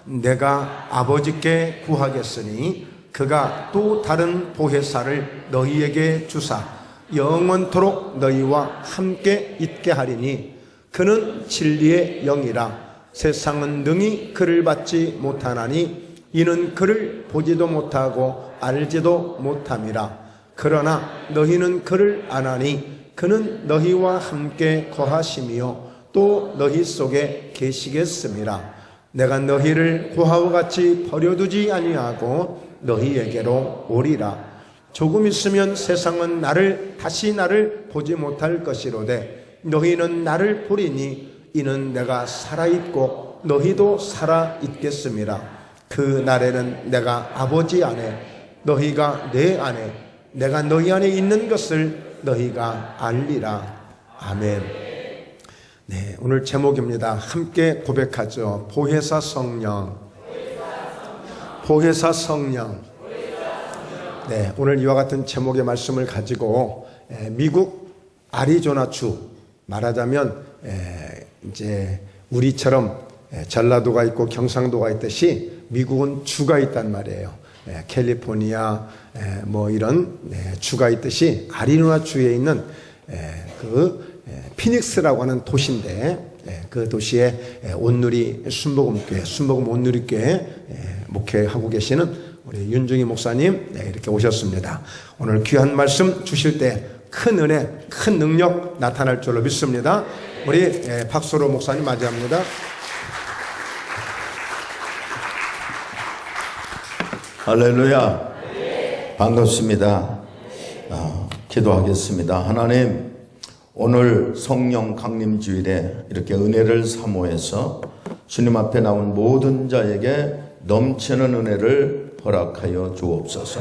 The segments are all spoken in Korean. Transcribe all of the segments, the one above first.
내가 아버지께 구하겠으니 그가 또 다른 보혜사를 너희에게 주사 영원토록 너희와 함께 있게 하리니 그는 진리의 영이라. 세상은 능히 그를 받지 못하나니 이는 그를 보지도 못하고 알지도 못함이라. 그러나 너희는 그를 아나니 그는 너희와 함께 거하시며 또 너희 속에 계시겠음이라. 내가 너희를 고아와 같이 버려두지 아니하고 너희에게로 오리라. 조금 있으면 세상은 다시 나를 보지 못할 것이로되 너희는 나를 보리니 이는 내가 살아있고 너희도 살아있겠음이라. 그 날에는 내가 아버지 안에 너희가 내 안에 내가 너희 안에 있는 것을 너희가 알리라. 아멘. 네, 오늘 제목입니다. 함께 고백하죠. 보혜사 성령. 보혜사 성령. 네, 오늘 이와 같은 제목의 말씀을 가지고 미국 애리조나주, 말하자면 이제 우리처럼 전라도가 있고 경상도가 있듯이 미국은 주가 있단 말이에요. 캘리포니아 뭐 이런 주가 있듯이 애리조나주에 있는 피닉스라고 하는 도시인데 그 도시에 온누리 순복음 온누리교회 목회하고 계시는 우리 윤중희 목사님 이렇게 오셨습니다. 오늘 귀한 말씀 주실 때 큰 은혜, 큰 능력 나타날 줄로 믿습니다. 우리 박소로 목사님 맞이합니다. 할렐루야. 반갑습니다. 기도하겠습니다. 하나님, 오늘 성령 강림 주일에 이렇게 은혜를 사모해서 주님 앞에 나온 모든 자에게 넘치는 은혜를 허락하여 주옵소서.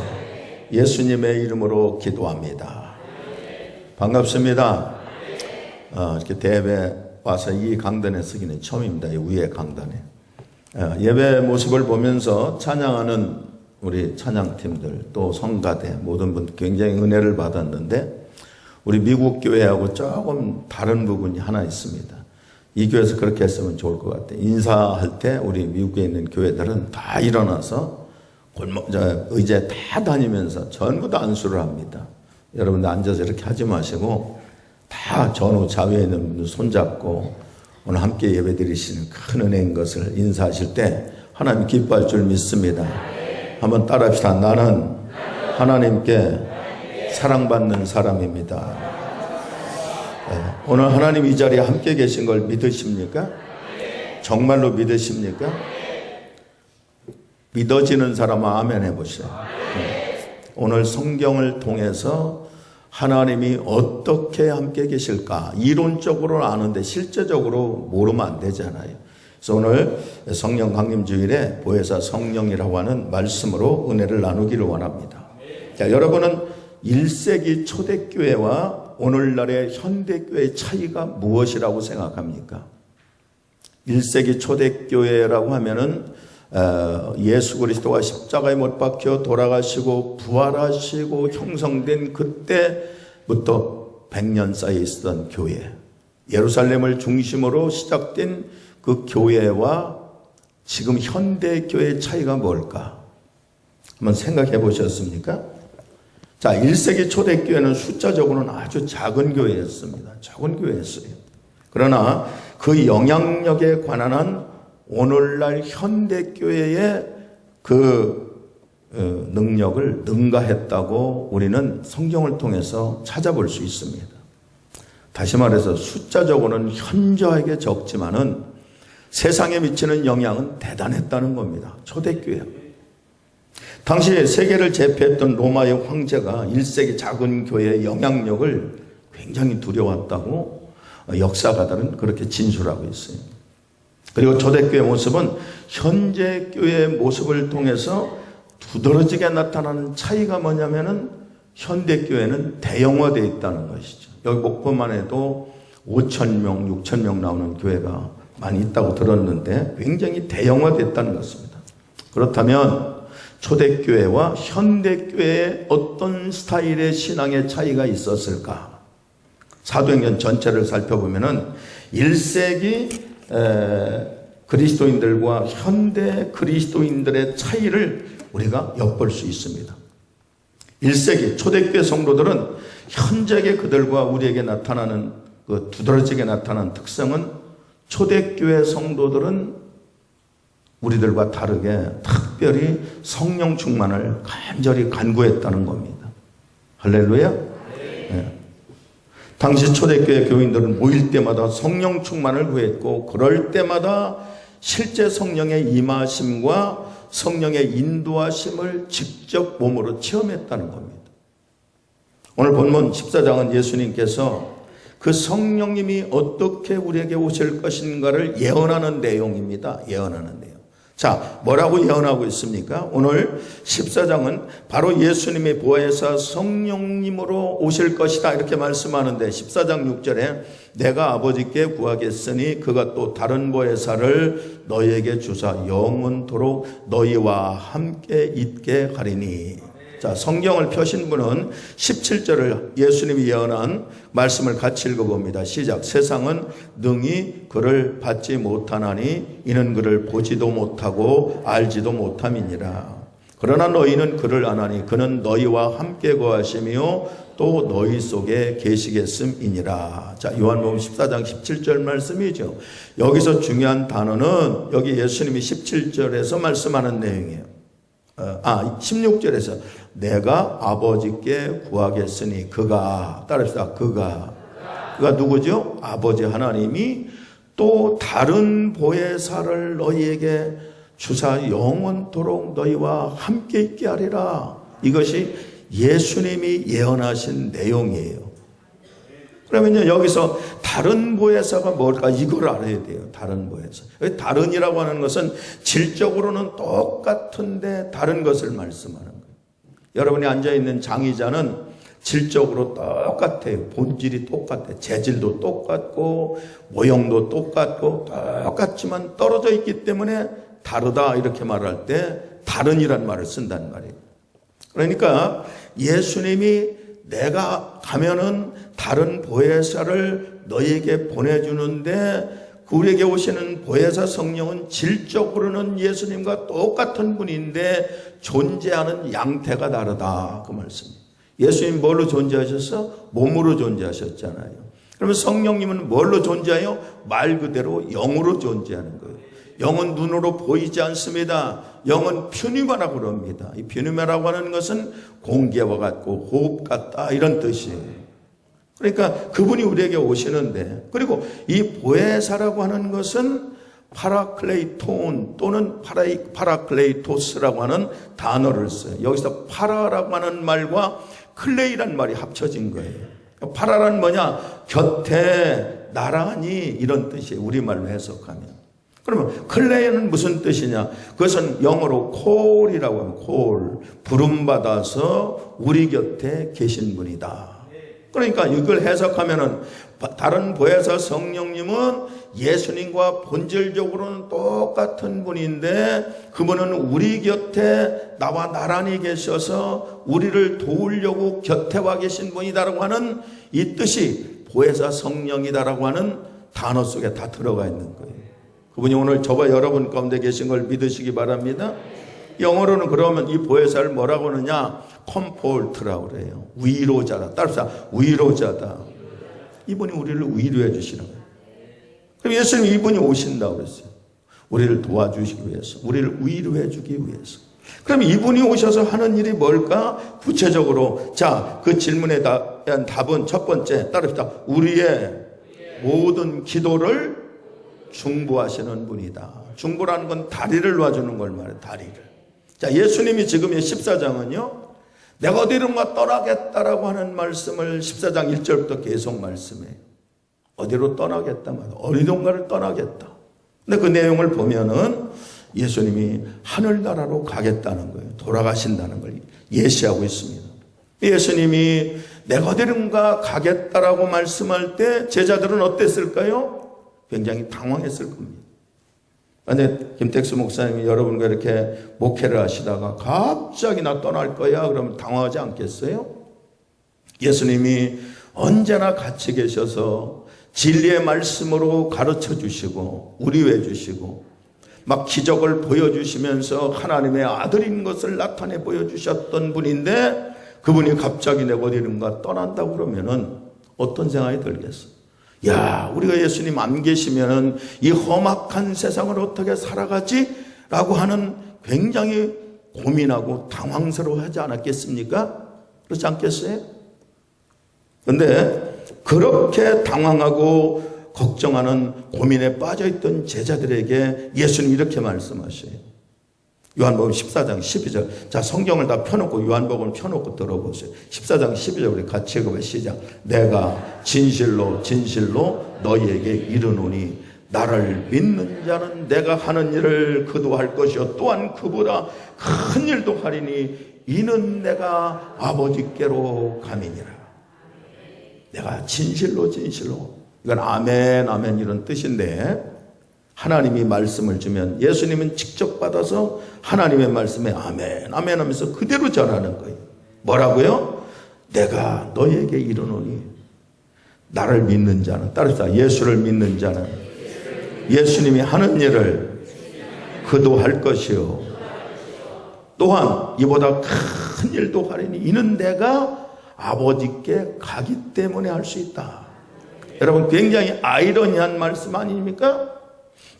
예수님의 이름으로 기도합니다. 반갑습니다. 이렇게 대회 와서 이 강단에 서기는 처음입니다. 이 위에 강단에. 예배 모습을 보면서 찬양하는 우리 찬양팀들 또 성가대 모든 분들 굉장히 은혜를 받았는데 우리 미국 교회하고 조금 다른 부분이 하나 있습니다. 이 교회에서 그렇게 했으면 좋을 것 같아요. 인사할 때 우리 미국에 있는 교회들은 다 일어나서 의자에 다 다니면서 전부 다 안수를 합니다. 여러분들 앉아서 이렇게 하지 마시고 다 전후 좌우에 있는 분들 손잡고 오늘 함께 예배 드리시는 큰 은혜인 것을 인사하실 때 하나님 기뻐할 줄 믿습니다. 한번 따라합시다. 나는 하나님께 사랑받는 사람입니다. 오늘 하나님 이 자리에 함께 계신 걸 믿으십니까? 정말로 믿으십니까? 믿어지는 사람은 아멘 해보세요. 오늘 성경을 통해서 하나님이 어떻게 함께 계실까 이론적으로는 아는데 실제적으로 모르면 안 되잖아요. 그래서 오늘 성령 강림 주일에 보혜사 성령이라고 하는 말씀으로 은혜를 나누기를 원합니다. 자, 여러분은 1세기 초대교회와 오늘날의 현대교회의 차이가 무엇이라고 생각합니까? 1세기 초대교회라고 하면은 예수 그리스도가 십자가에 못 박혀 돌아가시고 부활하시고 형성된 그때부터 100년 쌓여 있었던 교회, 예루살렘을 중심으로 시작된 그 교회와 지금 현대교회의 차이가 뭘까? 한번 생각해 보셨습니까? 자, 1세기 초대교회는 숫자적으로는 아주 작은 교회였습니다. 작은 교회였어요. 그러나 그 영향력에 관한 한 오늘날 현대교회의 그 능력을 능가했다고 우리는 성경을 통해서 찾아볼 수 있습니다. 다시 말해서 숫자적으로는 현저하게 적지만은 세상에 미치는 영향은 대단했다는 겁니다. 초대교회. 당시 세계를 제패했던 로마의 황제가 1세기 작은 교회의 영향력을 굉장히 두려웠다고 역사가들은 그렇게 진술하고 있어요. 그리고 초대교회 모습은 현재 교회의 모습을 통해서 두드러지게 나타나는 차이가 뭐냐면은 현대교회는 대형화되어 있다는 것이죠. 여기 목포만 해도 5,000명, 6,000명 나오는 교회가 많이 있다고 들었는데 굉장히 대형화됐다는 것입니다. 그렇다면 초대교회와 현대교회의 어떤 스타일의 신앙의 차이가 있었을까? 사도행전 전체를 살펴보면은 1세기 그리스도인들과 현대 그리스도인들의 차이를 우리가 엿볼 수 있습니다. 1세기 초대교회 성도들은 현재의 그들과 우리에게 나타나는 그 두드러지게 나타나는 특성은 초대교회 성도들은 우리들과 다르게 특별히 성령 충만을 간절히 간구했다는 겁니다. 할렐루야. 네. 당시 초대교회 교인들은 모일 때마다 성령 충만을 구했고 그럴 때마다 실제 성령의 임하심과 성령의 인도하심을 직접 몸으로 체험했다는 겁니다. 오늘 본문 14장은 예수님께서 그 성령님이 어떻게 우리에게 오실 것인가를 예언하는 내용입니다. 예언하는 내용. 자, 뭐라고 예언하고 있습니까? 오늘 14장은 바로 예수님의 보혜사 성령님으로 오실 것이다 이렇게 말씀하는데 14장 6절에 내가 아버지께 구하겠으니 그가 또 다른 보혜사를 너희에게 주사 영원토록 너희와 함께 있게 하리니. 자, 성경을 펴신 분은 17절을 예수님이 예언한 말씀을 같이 읽어봅니다. 시작. 세상은 능히 그를 받지 못하나니 이는 그를 보지도 못하고 알지도 못함이니라. 그러나 너희는 그를 아나니 그는 너희와 함께 거하시며 또 너희 속에 계시겠음이니라. 자, 요한복음 14장 17절 말씀이죠. 여기서 중요한 단어는 여기 예수님이 17절에서 말씀하는 내용이에요. 16절에서 내가 아버지께 구하겠으니 그가 따릅시다. 그가 누구죠? 아버지 하나님이 또 다른 보혜사를 너희에게 주사 영원토록 너희와 함께 있게 하리라. 이것이 예수님이 예언하신 내용이에요. 그러면요, 여기서 다른 보혜사가 뭘까? 이걸 알아야 돼요. 다른 보혜사. 다른이라고 하는 것은 질적으로는 똑같은데 다른 것을 말씀하는 거예요. 여러분이 앉아있는 장의자는 질적으로 똑같아요. 본질이 똑같아요. 재질도 똑같고 모형도 똑같고 똑같지만 떨어져 있기 때문에 다르다 이렇게 말할 때 다른이란 말을 쓴단 말이에요. 그러니까 예수님이 내가 가면은 다른 보혜사를 너희에게 보내주는데 우리에게 오시는 보혜사 성령은 질적으로는 예수님과 똑같은 분인데 존재하는 양태가 다르다. 그 말씀입니다. 예수님 뭘로 존재하셨어? 몸으로 존재하셨잖아요. 그러면 성령님은 뭘로 존재해요? 말 그대로 영으로 존재하는 거예요. 영은 눈으로 보이지 않습니다. 영은 퓨니마라고 그럽니다. 이 퓨니마라고 하는 것은 공기와 같고 호흡 같다 이런 뜻이에요. 그러니까 그분이 우리에게 오시는데, 그리고 이 보혜사라고 하는 것은 파라클레이톤 또는 파라클레이토스라고 하는 단어를 써요. 여기서 파라라고 하는 말과 클레이란 말이 합쳐진 거예요. 파라란 뭐냐? 곁에 나란히 이런 뜻이에요. 우리말로 해석하면. 그러면 클레이는 무슨 뜻이냐? 그것은 영어로 콜이라고 하면 콜, 부름받아서 우리 곁에 계신 분이다. 그러니까 이걸 해석하면은 다른 보혜사 성령님은 예수님과 본질적으로는 똑같은 분인데 그분은 우리 곁에 나와 나란히 계셔서 우리를 도우려고 곁에 와 계신 분이다라고 하는 이 뜻이 보혜사 성령이다라고 하는 단어 속에 다 들어가 있는 거예요. 그분이 오늘 저와 여러분 가운데 계신 걸 믿으시기 바랍니다. 영어로는 그러면 이 보혜사를 뭐라고 하느냐? 컴포트라고 그래요. 위로자다. 따라서 위로자다. 이분이 우리를 위로해 주시는 거예요. 그럼 예수님 이분이 오신다고 그랬어요. 우리를 도와주시기 위해서, 우리를 위로해 주기 위해서. 그럼 이분이 오셔서 하는 일이 뭘까? 구체적으로 자, 그 질문에 대한 답은 첫 번째 따릅시다. 우리의 모든 기도를 중보하시는 분이다. 중보라는 건 다리를 놔주는 걸 말해요. 다리를. 자, 예수님이 지금 14장은요. 내가 어디론가 떠나겠다라고 하는 말씀을 14장 1절부터 계속 말씀해요. 어디로 떠나겠다 말이야. 어디론가를 떠나겠다. 근데 그 내용을 보면은 예수님이 하늘나라로 가겠다는 거예요. 돌아가신다는 걸 예시하고 있습니다. 예수님이 내가 어디론가 가겠다라고 말씀할 때 제자들은 어땠을까요? 굉장히 당황했을 겁니다. 근데 김택수 목사님이 여러분과 이렇게 목회를 하시다가 갑자기 나 떠날 거야 그러면 당황하지 않겠어요? 예수님이 언제나 같이 계셔서 진리의 말씀으로 가르쳐 주시고 우리해 주시고 막 기적을 보여주시면서 하나님의 아들인 것을 나타내 보여주셨던 분인데 그분이 갑자기 내가 어디론가 떠난다고 그러면은 어떤 생각이 들겠어? 야, 우리가 예수님 안 계시면은 이 험악한 세상을 어떻게 살아가지? 라고 하는 굉장히 고민하고 당황스러워하지 않았겠습니까? 그렇지 않겠어요? 근데 그렇게 당황하고 걱정하는 고민에 빠져있던 제자들에게 예수님 이렇게 말씀하셔요. 요한복음 14장 12절. 자, 성경을 다 펴놓고 요한복음을 펴놓고 들어보세요. 14장 12절 우리 같이 읽어봐요. 시작. 내가 진실로 진실로 너희에게 이르노니 나를 믿는 자는 내가 하는 일을 그도 할 것이요 또한 그보다 큰 일도 하리니 이는 내가 아버지께로 감이니라. 내가 진실로 진실로, 이건 아멘 아멘 이런 뜻인데, 하나님이 말씀을 주면 예수님은 직접 받아서 하나님의 말씀에 아멘 아멘 하면서 그대로 전하는 거예요. 뭐라고요? 내가 너희에게 이르노니 나를 믿는 자는, 따르자, 예수를 믿는 자는 예수님이 하는 일을 그도 할 것이요 또한 이보다 큰 일도 하리니 이는 내가 아버지께 가기 때문에 할 수 있다. 여러분, 굉장히 아이러니한 말씀 아닙니까?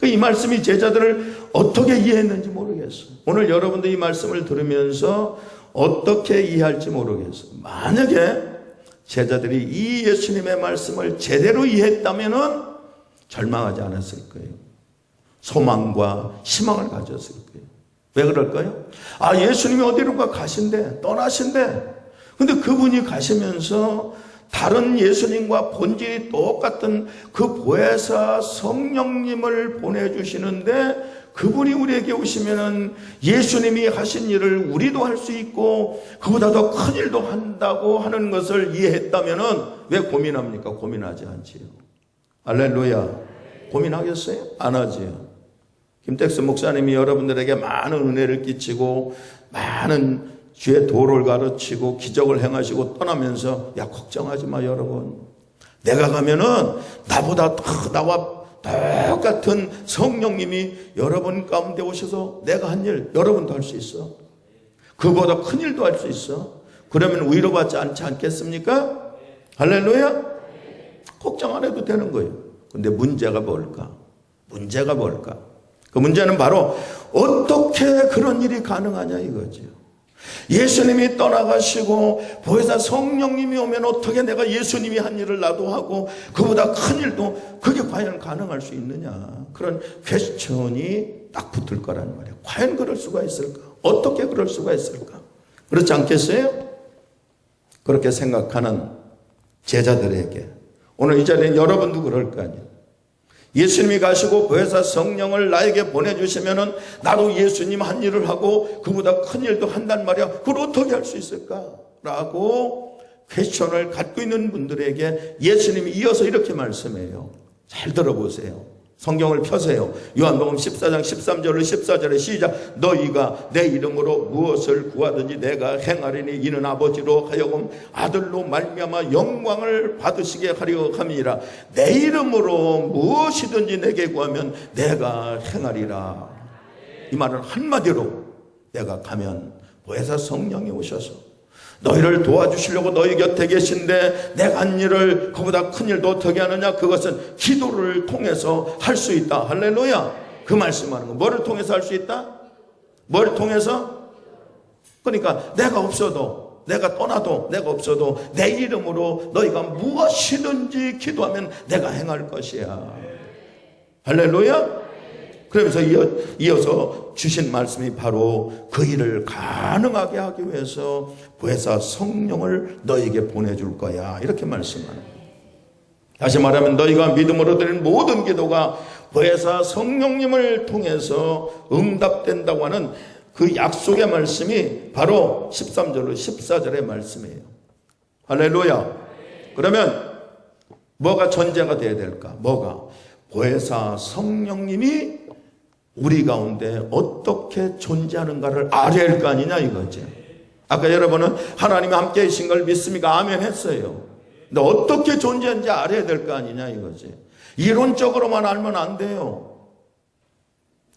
이 말씀이 제자들을 어떻게 이해했는지 모르겠어요. 오늘 여러분들 이 말씀을 들으면서 어떻게 이해할지 모르겠어요. 만약에 제자들이 이 예수님의 말씀을 제대로 이해했다면 절망하지 않았을 거예요. 소망과 희망을 가졌을 거예요. 왜 그럴까요? 아, 예수님이 어디론가 가신대, 떠나신대. 근데 그분이 가시면서 다른 예수님과 본질이 똑같은 그 보혜사 성령님을 보내주시는데, 그분이 우리에게 오시면은 예수님이 하신 일을 우리도 할 수 있고 그보다 더 큰 일도 한다고 하는 것을 이해했다면은 왜 고민합니까? 고민하지 않지요. 할렐루야. 고민하겠어요? 안 하지요. 김택수 목사님이 여러분들에게 많은 은혜를 끼치고 많은 주의 도를 가르치고 기적을 행하시고 떠나면서, 야, 걱정하지 마 여러분, 내가 가면은 나보다 나와 똑같은 성령님이 여러분 가운데 오셔서 내가 한 일 여러분도 할 수 있어. 그보다 큰 일도 할 수 있어. 그러면 위로받지 않지 않겠습니까? 할렐루야. 걱정 안 해도 되는 거예요. 근데 문제가 뭘까? 문제가 뭘까? 그 문제는 바로 어떻게 그런 일이 가능하냐 이거죠. 예수님이 떠나가시고 보혜사 성령님이 오면 어떻게 내가 예수님이 한 일을 나도 하고 그보다 큰 일도, 그게 과연 가능할 수 있느냐, 그런 퀘스천이 딱 붙을 거라는 말이에요. 과연 그럴 수가 있을까? 어떻게 그럴 수가 있을까? 그렇지 않겠어요? 그렇게 생각하는 제자들에게 오늘 이 자리에 여러분도 그럴 거 아니에요. 예수님이 가시고 보혜사 성령을 나에게 보내주시면은 나도 예수님 한 일을 하고 그보다 큰 일도 한단 말이야. 그걸 어떻게 할 수 있을까? 라고 퀘스천을 갖고 있는 분들에게 예수님이 이어서 이렇게 말씀해요. 잘 들어보세요. 성경을 펴세요. 요한복음 14장 13절을 14절에 시작. 너희가 내 이름으로 무엇을 구하든지 내가 행하리니 이는 아버지로 하여금 아들로 말미암아 영광을 받으시게 하려 함이니라. 내 이름으로 무엇이든지 내게 구하면 내가 행하리라. 이 말은 한마디로 내가 가면 보혜사 성령이 오셔서 너희를 도와주시려고 너희 곁에 계신데 내가 한 일을 그보다 큰 일도 어떻게 하느냐? 그것은 기도를 통해서 할 수 있다. 할렐루야. 그 말씀하는 거. 뭐를 통해서 할 수 있다? 뭘 통해서? 그러니까 내가 없어도, 내가 떠나도, 내가 없어도 내 이름으로 너희가 무엇이든지 기도하면 내가 행할 것이야. 할렐루야. 그러면서 이어서 주신 말씀이 바로 그 일을 가능하게 하기 위해서 보혜사 성령을 너에게 보내줄 거야, 이렇게 말씀하는 거예요. 다시 말하면 너희가 믿음으로 드리는 모든 기도가 보혜사 성령님을 통해서 응답된다고 하는 그 약속의 말씀이 바로 13절로 14절의 말씀이에요. 할렐루야. 그러면 뭐가 전제가 돼야 될까? 뭐가? 보혜사 성령님이 우리 가운데 어떻게 존재하는가를 알아야 할 거 아니냐 이거지. 아까 여러분은 하나님이 함께 계신 걸 믿습니까? 아멘 했어요. 근데 어떻게 존재하는지 알아야 될 거 아니냐 이거지. 이론적으로만 알면 안 돼요.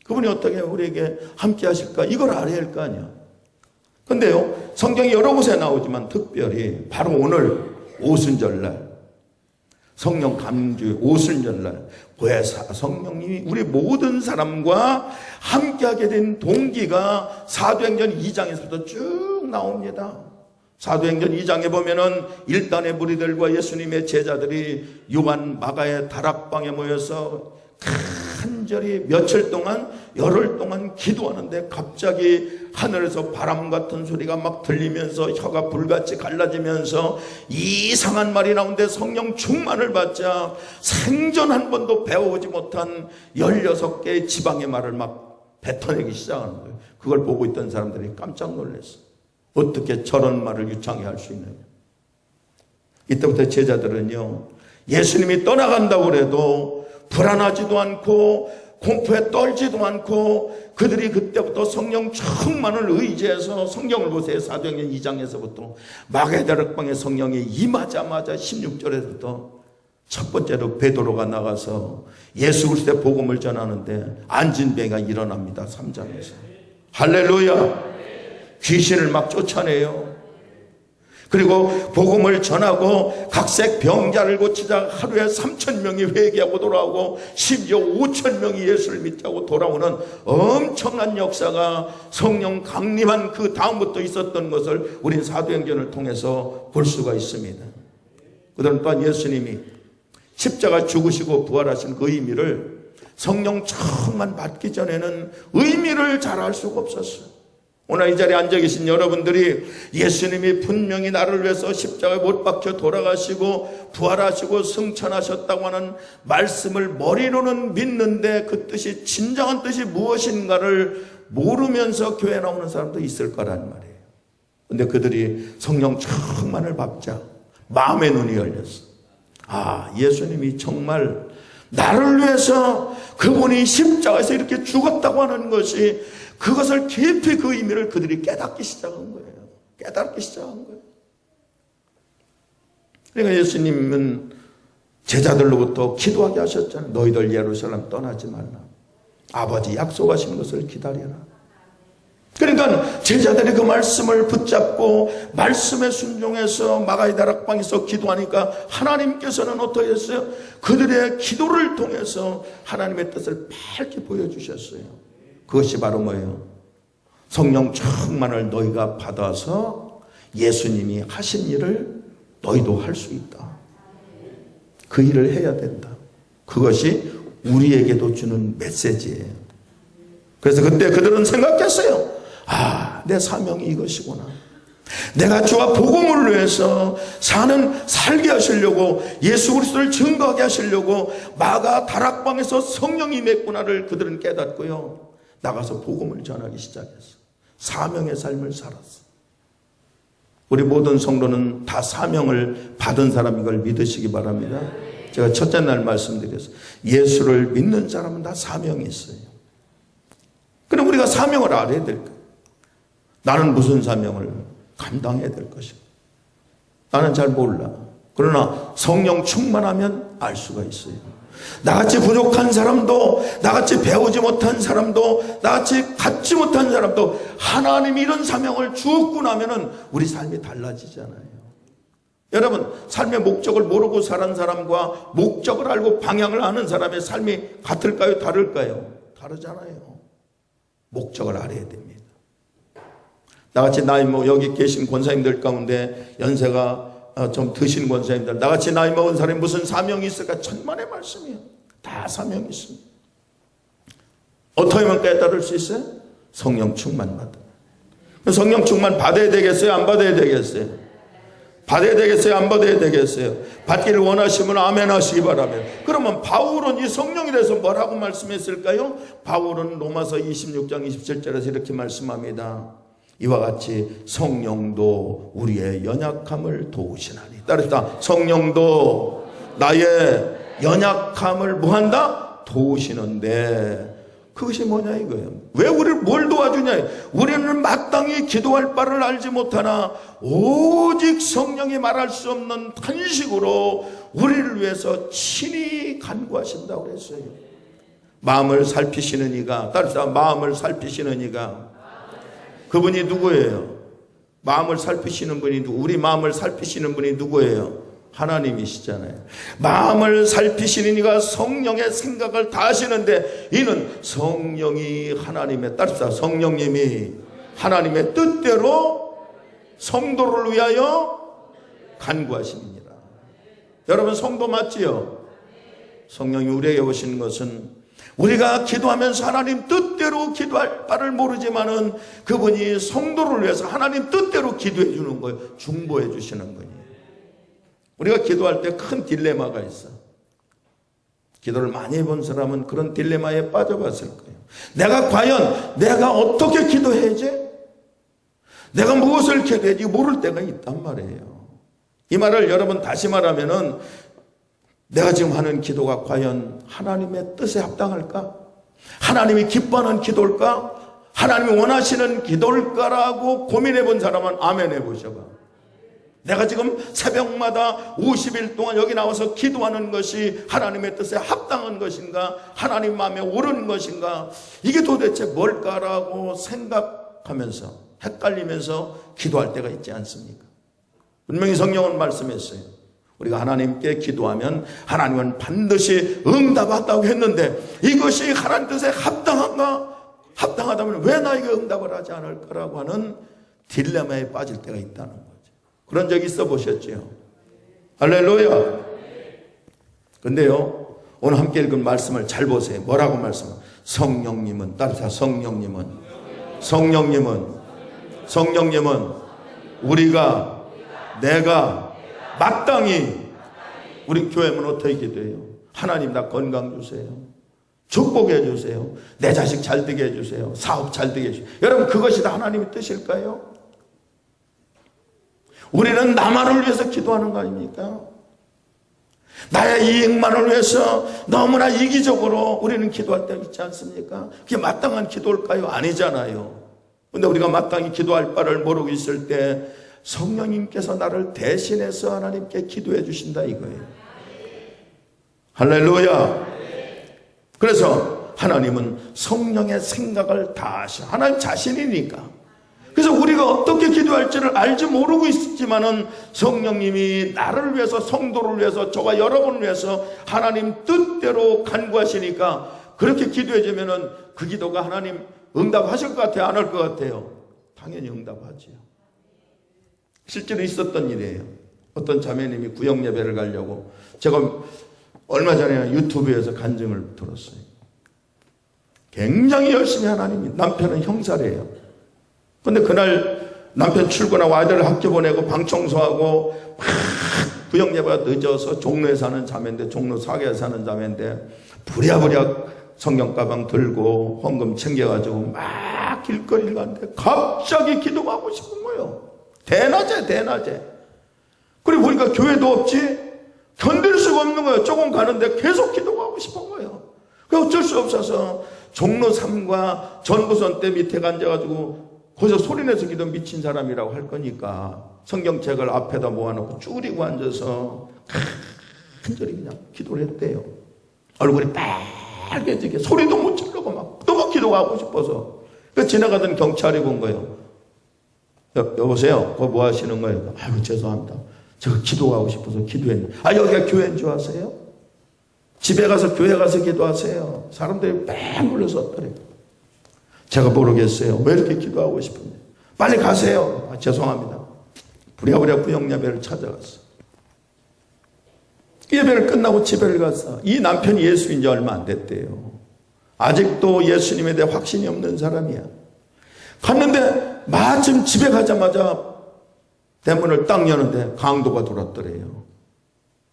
그분이 어떻게 우리에게 함께 하실까? 이걸 알아야 할 거 아니야. 근데요, 성경이 여러 곳에 나오지만 특별히 바로 오늘 오순절날, 성령 감주 오순절날 보혜사 성령님이 우리 모든 사람과 함께하게 된 동기가 사도행전 2장에서부터 쭉 나옵니다. 사도행전 2장에 보면은 일단의 무리들과 예수님의 제자들이 요한 마가의 다락방에 모여서 간절히 며칠 동안 열흘 동안 기도하는데 갑자기 하늘에서 바람 같은 소리가 막 들리면서 혀가 불같이 갈라지면서 이상한 말이 나오는데 성령 충만을 받자 생전 한 번도 배워오지 못한 16개의 지방의 말을 막 뱉어내기 시작하는 거예요. 그걸 보고 있던 사람들이 깜짝 놀랐어요. 어떻게 저런 말을 유창하게 할 수 있느냐. 이때부터 제자들은요, 예수님이 떠나간다고 해도 불안하지도 않고 공포에 떨지도 않고 그들이 그때부터 성령 충만을 의지해서 성경을 보세요. 사도행전 2장에서부터 마가의 다락방에 성령이 임하자마자 16절에서부터 첫 번째로 베드로가 나가서 예수 그리스도의 복음을 전하는데 안진뱅이가 일어납니다. 3장에서 할렐루야. 귀신을 막 쫓아내요. 그리고 복음을 전하고 각색 병자를 고치자 하루에 3,000명이 회개하고 돌아오고 심지어 5,000명이 예수를 믿자고 돌아오는 엄청난 역사가 성령 강림한 그 다음부터 있었던 것을 우린 사도행전을 통해서 볼 수가 있습니다. 그들은 또한 예수님이 십자가 죽으시고 부활하신 그 의미를 성령 충만 받기 전에는 의미를 잘 알 수가 없었어요. 오늘 이 자리에 앉아 계신 여러분들이 예수님이 분명히 나를 위해서 십자가에 못 박혀 돌아가시고 부활하시고 승천하셨다고 하는 말씀을 머리로는 믿는데 그 뜻이 진정한 뜻이 무엇인가를 모르면서 교회 나오는 사람도 있을 거란 말이에요. 그런데 그들이 성령 충만을 받자 마음의 눈이 열렸어. 아, 예수님이 정말 나를 위해서 그분이 십자가에서 이렇게 죽었다고 하는 것이 그것을 깊이 그 의미를 그들이 깨닫기 시작한 거예요. 깨닫기 시작한 거예요. 그러니까 예수님은 제자들로부터 기도하게 하셨잖아요. 너희들 예루살렘 떠나지 말라. 아버지 약속하신 것을 기다려라. 그러니까 제자들이 그 말씀을 붙잡고 말씀에 순종해서 마가의 다락방에서 기도하니까 하나님께서는 어떻게 했어요? 그들의 기도를 통해서 하나님의 뜻을 밝게 보여주셨어요. 그것이 바로 뭐예요? 성령 충만을 너희가 받아서 예수님이 하신 일을 너희도 할 수 있다. 그 일을 해야 된다. 그것이 우리에게도 주는 메시지예요. 그래서 그때 그들은 생각했어요. 아, 내 사명이 이것이구나. 내가 주와 복음을 위해서 살게 하시려고 예수 그리스도를 증거하게 하시려고 마가 다락방에서 성령이 임했구나를 그들은 깨닫고요. 나가서 복음을 전하기 시작했어. 사명의 삶을 살았어. 우리 모든 성도는 다 사명을 받은 사람인 걸 믿으시기 바랍니다. 제가 첫째 날 말씀드렸어요. 예수를 믿는 사람은 다 사명이 있어요. 그럼 우리가 사명을 알아야 될 거예요. 나는 무슨 사명을 감당해야 될 것이고 나는 잘 몰라. 그러나 성령 충만하면 알 수가 있어요. 나같이 부족한 사람도, 나같이 배우지 못한 사람도, 나같이 갖지 못한 사람도 하나님이 이런 사명을 주었고 나면은 우리 삶이 달라지잖아요. 여러분, 삶의 목적을 모르고 사는 사람과 목적을 알고 방향을 아는 사람의 삶이 같을까요? 다를까요? 다르잖아요. 목적을 알아야 됩니다. 나같이 나이 여기 계신 권사님들 가운데 연세가 좀 드신 권사님들, 나같이 나이 먹은 사람이 무슨 사명이 있을까? 천만의 말씀이에요. 다 사명이 있습니다. 어떻게 하면 깨달을 수 있어요? 성령 충만 받아. 성령 충만 받아야 되겠어요? 안 받아야 되겠어요? 받아야 되겠어요? 안 받아야 되겠어요? 받기를 원하시면 아멘 하시기 바랍니다. 그러면 바울은 이 성령에 대해서 뭐라고 말씀했을까요? 바울은 로마서 26장 27절에서 이렇게 말씀합니다. 이와 같이 성령도 우리의 연약함을 도우시나니. 따르다. 성령도 나의 연약함을 뭐한다? 도우시는데 그것이 뭐냐 이거예요. 왜 우리를 뭘 도와주냐? 우리는 마땅히 기도할 바를 알지 못하나 오직 성령이 말할 수 없는 탄식으로 우리를 위해서 친히 간구하신다고 그랬어요. 마음을 살피시는 이가, 따라서 마음을 살피시는 이가. 그분이 누구예요? 마음을 살피시는 분이 우리 마음을 살피시는 분이 누구예요? 하나님이시잖아요. 마음을 살피시는 이가 성령의 생각을 다 하시는데, 이는 성령이 하나님의, 따라서 성령님이 하나님의 뜻대로 성도를 위하여 간구하십니다. 여러분, 성도 맞지요? 성령이 우리에게 오시는 것은 우리가 기도하면서 하나님 뜻대로 기도할 바를 모르지만은 그분이 성도를 위해서 하나님 뜻대로 기도해 주는 거예요. 중보해 주시는 분이에요. 우리가 기도할 때 큰 딜레마가 있어. 기도를 많이 해본 사람은 그런 딜레마에 빠져봤을 거예요. 내가 어떻게 기도해야지? 내가 무엇을 기도해야지? 모를 때가 있단 말이에요. 이 말을 여러분 다시 말하면은, 내가 지금 하는 기도가 과연 하나님의 뜻에 합당할까? 하나님이 기뻐하는 기도일까? 하나님이 원하시는 기도일까라고 고민해 본 사람은 아멘 해보셔봐. 내가 지금 새벽마다 50일 동안 여기 나와서 기도하는 것이 하나님의 뜻에 합당한 것인가? 하나님 마음에 오르는 것인가? 이게 도대체 뭘까라고 생각하면서 헷갈리면서 기도할 때가 있지 않습니까? 분명히 성경은 말씀했어요. 우리가 하나님께 기도하면 하나님은 반드시 응답한다고 했는데, 이것이 하나님 뜻에 합당한가? 합당하다면 왜 나에게 응답을 하지 않을까라고 하는 딜레마에 빠질 때가 있다는 거죠. 그런 적 있어 보셨죠? 할렐루야. 근데요, 오늘 함께 읽은 말씀을 잘 보세요. 뭐라고 말씀을? 성령님은, 따라서 성령님은 내가 마땅히, 우리 교회는 어떻게 기도해요? 하나님, 나 건강 주세요. 축복해 주세요. 내 자식 잘 되게 해주세요. 사업 잘 되게 해주세요. 여러분, 그것이 다 하나님의 뜻일까요? 우리는 나만을 위해서 기도하는 거 아닙니까? 나의 이익만을 위해서 너무나 이기적으로 우리는 기도할 때 있지 않습니까? 그게 마땅한 기도일까요? 아니잖아요. 근데 우리가 마땅히 기도할 바를 모르고 있을 때 성령님께서 나를 대신해서 하나님께 기도해 주신다 이거예요. 할렐루야. 그래서 하나님은 성령의 생각을 다 하셔. 하나님 자신이니까. 그래서 우리가 어떻게 기도할지를 알지 모르고 있지만은 성령님이 나를 위해서, 성도를 위해서, 저와 여러분을 위해서 하나님 뜻대로 간구하시니까, 그렇게 기도해 주면은 그 기도가 하나님 응답하실 것 같아요? 안 할 것 같아요? 당연히 응답하지요. 실제로 있었던 일이에요. 어떤 자매님이 구역 예배를 가려고, 제가 얼마 전에 유튜브에서 간증을 들었어요. 굉장히 열심히 하나님이, 남편은 형사래요. 근데 그날 남편 출근하고 아이들 학교 보내고 방 청소하고 막 구역 예배가 늦어서 종로에 사는 자매인데, 종로 4개에 사는 자매인데, 부랴부랴 성경 가방 들고 헌금 챙겨가지고 막 길거리를 가는데 갑자기 기도가 하고 싶은 거예요. 대낮에. 그리고 보니까 교회도 없지, 견딜 수가 없는 거예요. 조금 가는데 계속 기도가 하고 싶은 거예요. 그래서 어쩔 수 없어서 종로 3과 전부선 때 밑에 앉아가지고 거기서 소리내서 기도, 미친 사람이라고 할 거니까 성경책을 앞에다 모아놓고 쭈그리고 앉아서 간절히 그냥 기도를 했대요. 얼굴이 빨개지게, 소리도 못 지르고 막 너무 기도가 하고 싶어서. 그래서 지나가던 경찰이 본 거예요. 여보세요? 그거 뭐 하시는 거예요? 아유, 죄송합니다. 제가 기도하고 싶어서 기도했는데. 아, 여기가 교회인 줄 아세요? 집에 가서, 교회 가서 기도하세요. 사람들이 뺑 몰려서 왔더래요. 제가 모르겠어요. 왜 이렇게 기도하고 싶은데. 빨리 가세요. 아, 죄송합니다. 부랴부랴 구역 예배를 찾아갔어. 예배를 끝나고 집에 갔어. 이 남편이 예수인 지 얼마 안 됐대요. 아직도 예수님에 대해 확신이 없는 사람이야. 갔는데 마침 집에 가자마자 대문을 딱 여는데 강도가 들어왔더래요.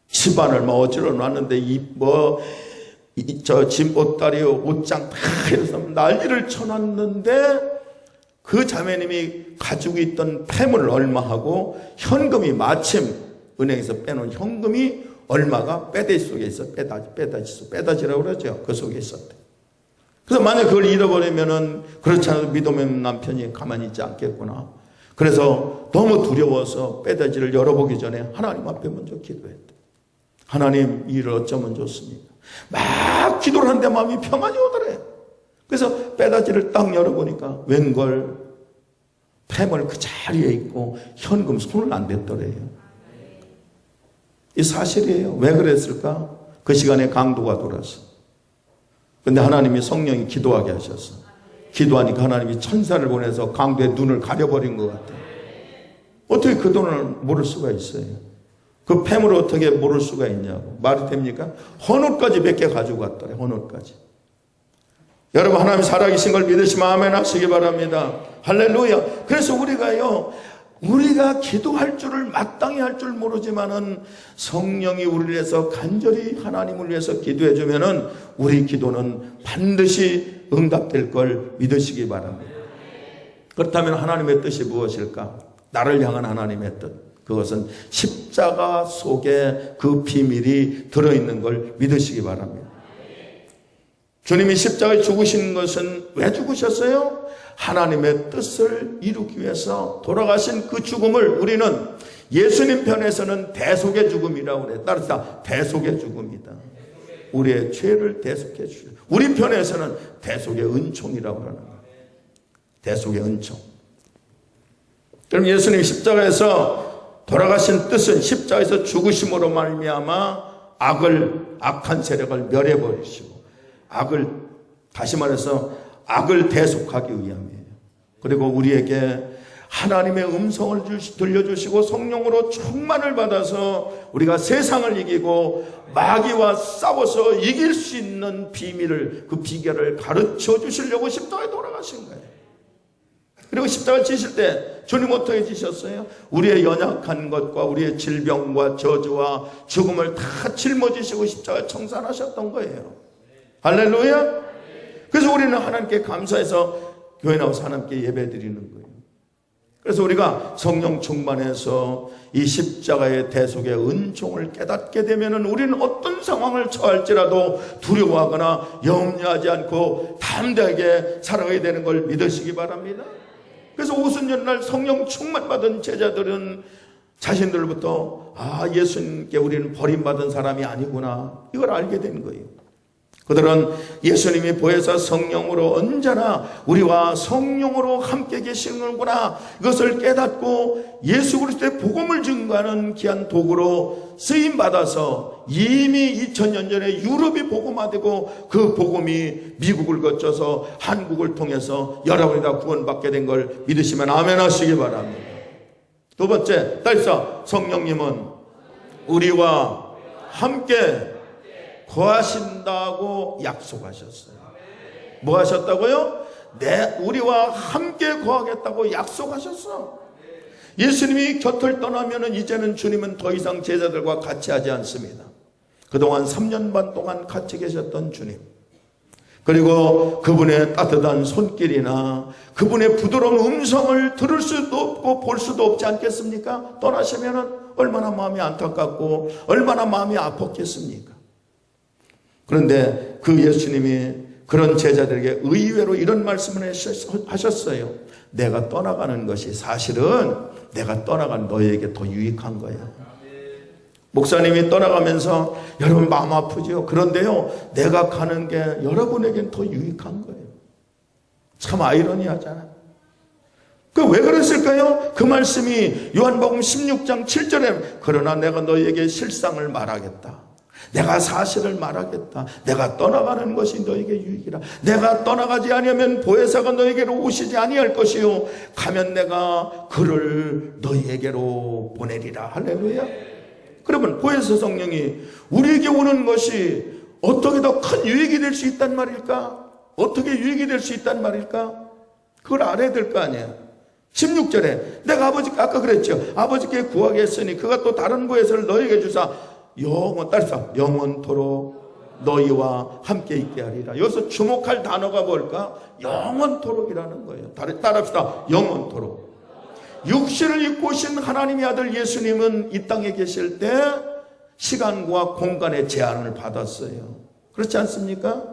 집안을 막 어지러 놨는데 짐 보따리, 옷장 다 해서 난리를 쳐놨는데, 그 자매님이 가지고 있던 폐물 얼마하고 현금이, 마침 은행에서 빼놓은 현금이 얼마가 빼다지 속에 있어. 빼다지라고 그러죠. 그 속에 있었대. 그래서 만약 그걸 잃어버리면은, 그렇지 않아도 믿음 없는 남편이 가만히 있지 않겠구나. 그래서 너무 두려워서 빼다지를 열어보기 전에 하나님 앞에 먼저 기도했대. 하나님, 이 일을 어쩌면 좋습니까? 막 기도를 하는데 마음이 평안이 오더래요. 그래서 빼다지를 딱 열어보니까 웬걸 폐물 그 자리에 있고 현금 손을 안 댔더래요. 이 사실이에요. 왜 그랬을까? 그 시간에 강도가 돌아서. 근데 하나님이 성령이 기도하게 하셨어. 기도하니까 하나님이 천사를 보내서 강도의 눈을 가려버린 것 같아요. 어떻게 그 돈을 모를 수가 있어요? 그 폐물을 어떻게 모를 수가 있냐고. 말이 됩니까? 헌옷까지 몇 개 가지고 갔더래. 헌옷까지. 여러분, 하나님 살아계신 걸 믿으시면 아멘 하시기 바랍니다. 할렐루야. 그래서 우리가 기도할 줄을 마땅히 할 줄 모르지만은 성령이 우리를 위해서 간절히 하나님을 위해서 기도해 주면은 우리 기도는 반드시 응답될 걸 믿으시기 바랍니다. 그렇다면 하나님의 뜻이 무엇일까? 나를 향한 하나님의 뜻. 그것은 십자가 속에 그 비밀이 들어있는 걸 믿으시기 바랍니다. 주님이 십자가에 죽으신 것은 왜 죽으셨어요? 하나님의 뜻을 이루기 위해서 돌아가신 그 죽음을 우리는 예수님 편에서는 대속의 죽음이라고 그래요. 따라서 대속의 죽음이다. 우리의 죄를 대속해 주시고, 우리 편에서는 대속의 은총이라고 하는 거예요. 대속의 은총. 그럼 예수님 십자가에서 돌아가신 뜻은 십자가에서 죽으심으로 말미암아 악한 세력을 멸해버리시고 다시 말해서 악을 대속하기 위함이에요. 그리고 우리에게 하나님의 음성을 들려주시고 성령으로 충만을 받아서 우리가 세상을 이기고 마귀와 싸워서 이길 수 있는 비밀을, 그 비결을 가르쳐 주시려고 십자가에 돌아가신 거예요. 그리고 십자가 지실 때 주님 어떻게 지셨어요? 우리의 연약한 것과 우리의 질병과 저주와 죽음을 다 짊어지시고 십자가에 청산하셨던 거예요. 할렐루야. 그래서 우리는 하나님께 감사해서 교회 나와서 하나님께 예배 드리는 거예요. 그래서 우리가 성령 충만해서 이 십자가의 대속의 은총을 깨닫게 되면은 우리는 어떤 상황을 처할지라도 두려워하거나 염려하지 않고 담대하게 살아가야 되는 걸 믿으시기 바랍니다. 그래서 오순절날 성령 충만 받은 제자들은 자신들부터 예수님께 우리는 버림받은 사람이 아니구나, 이걸 알게 된 거예요. 그들은 예수님이 보혜사 성령으로 언제나 우리와 성령으로 함께 계시는구나, 이것을 깨닫고 예수 그리스도의 복음을 증거하는 귀한 도구로 쓰임받아서 이미 2000년 전에 유럽이 복음화되고 그 복음이 미국을 거쳐서 한국을 통해서 여러분이 다 구원받게 된 걸 믿으시면 아멘 하시기 바랍니다. 두 번째, 딸사 성령님은 우리와 함께 거하신다고 약속하셨어요. 뭐 하셨다고요? 우리와 함께 거하겠다고 약속하셨어. 예수님이 곁을 떠나면은 이제는 주님은 더 이상 제자들과 같이 하지 않습니다. 그동안 3년 반 동안 같이 계셨던 주님, 그리고 그분의 따뜻한 손길이나 그분의 부드러운 음성을 들을 수도 없고 볼 수도 없지 않겠습니까? 떠나시면은 얼마나 마음이 안타깝고 얼마나 마음이 아팠겠습니까? 그런데 그 예수님이 그런 제자들에게 의외로 이런 말씀을 하셨어요. 내가 떠나가는 것이 사실은 내가 떠나간 너에게 더 유익한 거예요. 목사님이 떠나가면서 여러분 마음 아프죠? 그런데요, 내가 가는 게 여러분에겐 더 유익한 거예요. 참 아이러니하잖아요. 왜 그랬을까요? 그 말씀이 요한복음 16장 7절에 그러나 내가 너에게 실상을 말하겠다. 내가 사실을 말하겠다. 내가 떠나가는 것이 너에게 유익이라. 내가 떠나가지 아니하면 보혜사가 너에게로 오시지 아니할 것이요 가면 내가 그를 너희에게로 보내리라. 할렐루야. 그러면 보혜사 성령이 우리에게 오는 것이 어떻게 더 큰 유익이 될 수 있단 말일까? 어떻게 유익이 될 수 있단 말일까? 그걸 알아야 될 거 아니에요. 16절에 내가 아버지께 아까 그랬죠. 아버지께 구하게 했으니 그가 또 다른 보혜사를 너희에게 주사 영원토록 너희와 함께 있게 하리라. 여기서 주목할 단어가 뭘까? 영원토록이라는 거예요. 따라합시다. 영원토록. 육신을 입고 오신 하나님의 아들 예수님은 이 땅에 계실 때 시간과 공간의 제한을 받았어요. 그렇지 않습니까?